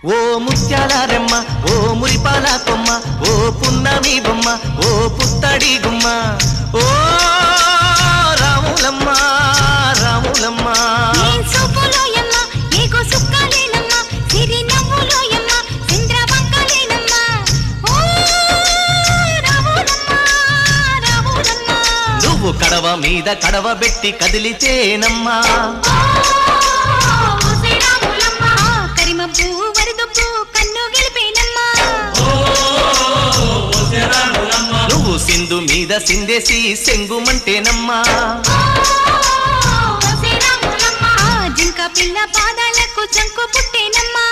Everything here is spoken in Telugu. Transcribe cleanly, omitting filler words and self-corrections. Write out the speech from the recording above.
ఓ ముత్యాల రెమ్మ ఓ మురిపాల కొమ్మ ఓ పున్నమి బొమ్మ ఓ పుత్తడి గుమ్మ ఓ రాములమ్మ రాములమ్మ నువ్వు కడవ మీద కడవ పెట్టి కదిలితేనమ్మా నువ్వు సింధు మీద సిందేసి సెంగుమంటేనమ్మా జింక పిల్ల పాదాలకు జంకు పుట్టేనమ్మా